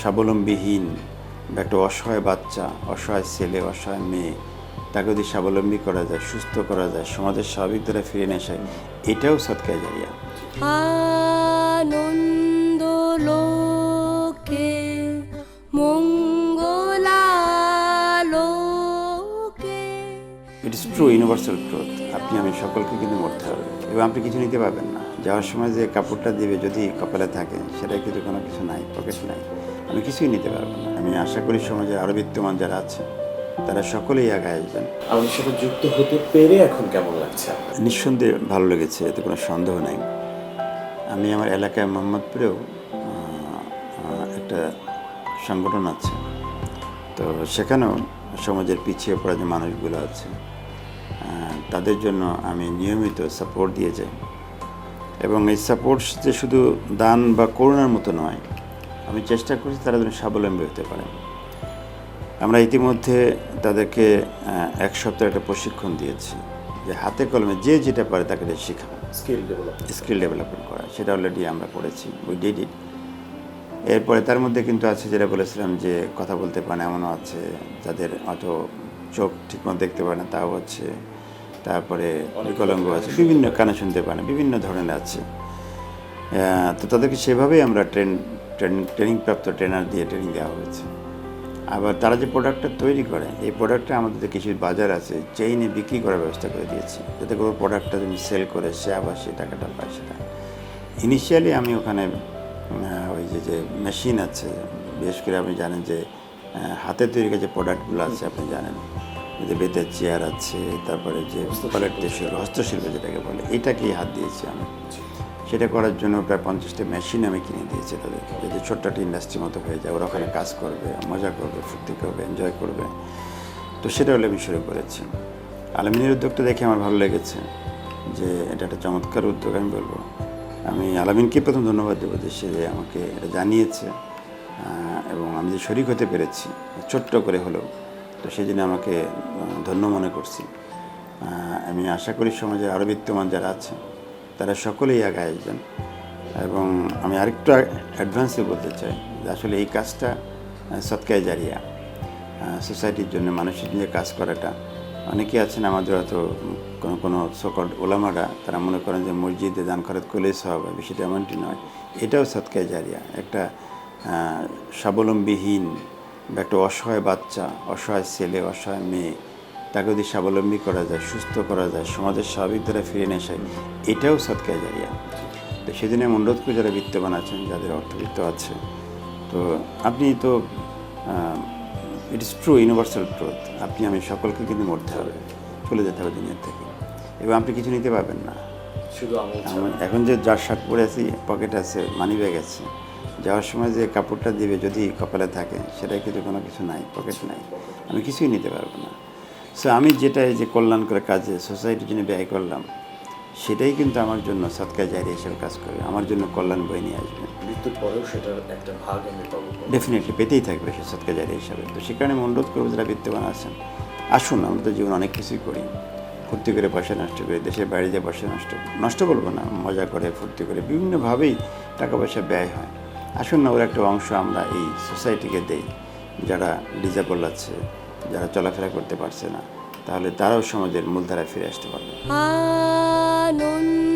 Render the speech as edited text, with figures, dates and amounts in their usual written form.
স্বাবলম্বীহীন বা একটা অসহায় বাচ্চা, অসহায় ছেলে, অসহায় মেয়ে, তাকে যদি স্বাবলম্বী করা যায়, সুস্থ করা যায়, সমাজের স্বাভাবিক ধারা ফিরে নিয়ে আসে, এটাও সদকায়ে জারিয়া। আনন্দ লোকে মঙ্গলালোকে। ইট ইস ট্রু, ইউনিভার্সাল ট্রুথ। আপনি আমি সকলকে কিন্তু মরতে হবে এবং আপনি কিছু নিতে পারবেন না। যাওয়ার সময় যে কাপড়টা দিবে যদি কপালে থাকে, সেটা কিন্তু কোনো কিছু নাই, পকেট নাই, আমি কিছুই নিতে পারবো না। আমি আশা করি সমাজের আরও বিত্তমান যারা আছে তারা সকলেই আগে আসবেন। আমাদের সাথে যুক্ত হতে পেরে এখন কেমন লাগছে আপনার? নিঃসন্দেহে ভালো লেগেছে, এতে কোনো সন্দেহ নাই। আমি আমার এলাকায় মোহাম্মদপুরেও একটা সংগঠন আছে, তো সেখানেও সমাজের পিছিয়ে পড়া যে মানুষগুলো আছে তাদের জন্য আমি নিয়মিত সাপোর্ট দিয়ে যাই এবং এই সাপোর্ট যে শুধু দান বা করুণার মতো নয়, আমি চেষ্টা করছি তারা যেন স্বাবলম্বী হতে পারে। আমরা ইতিমধ্যে তাদেরকে এক সপ্তাহ একটা প্রশিক্ষণ দিয়েছি যে হাতে কলমে যে যেটা পারে তাকে শেখাবো, স্কিল ডেভেলপমেন্ট করা। সেটা অলরেডি আমরা করেছি, উই ডিড ইট। এরপরে তার মধ্যে কিন্তু আছে যেটা বলেছিলাম যে কথা বলতে পারে না, এমনও আছে যাদের অত চোখ ঠিকমতো দেখতে পারে না, তাও আছে। তারপরে বিকলাঙ্গ আছে, বিভিন্ন কানে শুনতে পারে না, বিভিন্ন ধরনের আছে। তো তাদেরকে সেভাবেই আমরা ট্রেনিংপ্রাপ্ত ট্রেনার দিয়ে ট্রেনিং দেওয়া হয়েছে। আবার তারা যে প্রোডাক্টটা তৈরি করে, এই প্রোডাক্টটা আমাদের কিছু বাজার আছে, চেইনে বিক্রি করার ব্যবস্থা করে দিয়েছি, যাতে করে প্রোডাক্টটা যদি সেল করে সে আবার সেই টাকাটা পায়। সেটা ইনিশিয়ালি আমি ওখানে ওই যে মেশিন আছে, বিশেষ করে আপনি জানেন যে হাতে তৈরি যে প্রোডাক্টগুলো আছে, আপনি জানেন যে বেতের চেয়ার আছে, তারপরে যে হস্তশিল্প যেটাকে বলে, এটাকেই হাত দিয়েছি আমি। সেটা করার জন্য প্রায় 50টা মেশিন আমি কিনে দিয়েছি তাদেরকে, যাতে ছোট্ট একটা ইন্ডাস্ট্রির মতো হয়ে যায়। ওরা ওখানে কাজ করবে, মজা করবে, ফুর্তি করবে, এনজয় করবে। তো সেটা হলে আমি শুরু করেছি। আলামিনের উদ্যোগটা দেখে আমার ভালো লেগেছে যে এটা একটা চমৎকার উদ্যোগ আমি বলবো। আমি আলামিনকে প্রথম ধন্যবাদ দেবো যে সে আমাকে এটা জানিয়েছে এবং আমি যে শরিক হতে পেরেছি ছোট্ট করে হলেও, তো সেই জন্য আমাকে ধন্য মনে করছি। আমি আশা করি সমাজের আরও বিত্তমান যারা আছে তারা সকলেই আগে আসবেন। এবং আমি আরেকটু অ্যাডভান্সে বলতে চাই যে আসলে এই কাজটা সদকায়ে জারিয়া, সোসাইটির জন্য মানুষের নিয়ে কাজ করাটা। অনেকেই আছেন আমাদের হয়তো কোনো সকল ওলামারা, তারা মনে করেন যে মসজিদে দান খরচ করলেই সওয়াব হবে, সেটা এমনটি নয়। এটাও সদকায়ে জারিয়া। একটা স্বাবলম্বীহীন বা একটা অসহায় বাচ্চা, অসহায় ছেলে, অসহায় মেয়ে, তাকে যদি স্বাবলম্বী করা যায়, সুস্থ করা যায়, সমাজের স্বাভাবিক ধারা ফিরে নিয়ে আসে, এটাও সদকায়ে জারিয়া। তো সেদিনে আমি অনুরোধ করি যারা বিত্তবান আছেন, যাদের অর্থবিত্ত আছে, তো আপনি তো ইট ইস ট্রু, ইউনিভার্সাল ট্রুথ। আপনি আমি সকলকে কিন্তু মরতে হবে, চলে যেতে হবে দুনিয়ার থেকে, এবং আপনি কিছু নিতে পারবেন না। শুধু এখন যে যার শার্ট পরে আছি, পকেট আছে, মানি ব্যাগ আছে, যাওয়ার সময় যে কাপড়টা দিবে যদি কপালে থাকে, সেটা কিন্তু কোনো কিছু নাই, পকেট নাই, আমি কিছুই নিতে পারবো না। সো আমি যেটা এই যে কল্যাণ করে কাজে সোসাইটির জন্য ব্যয় করলাম, সেটাই কিন্তু আমার জন্য সদকায়ে জারিয়া হিসেবে কাজ করবে, আমার জন্য কল্যাণ বয়ে নিয়ে আসবে। মৃত্যুর পরেও সেটার একটা ভাগ আমি পাবো, ডেফিনেটলি পেতেই থাকবে সে সদকায়ে জারিয়া হিসাবে। তো সে কারণে আমি অনুরোধ করবো যারা বিত্তবান আছেন, আসুন, আমরা তো জীবন অনেক কিছুই করি, ফুর্তি করে পয়সা নষ্ট করি, দেশের বাইরে যে পয়সা নষ্ট বলবো না, মজা করে, ফুর্তি করে, বিভিন্নভাবেই টাকা পয়সা ব্যয় হয়। আসুন না, ওর একটা অংশ আমরা এই সোসাইটিকে দেই, যারা ডিজেবল আছে, যারা চলাফেরা করতে পারছে না, তাহলে তারাও সমাজের মূলধারায় ফিরে আসতে পারবে। আনন্দ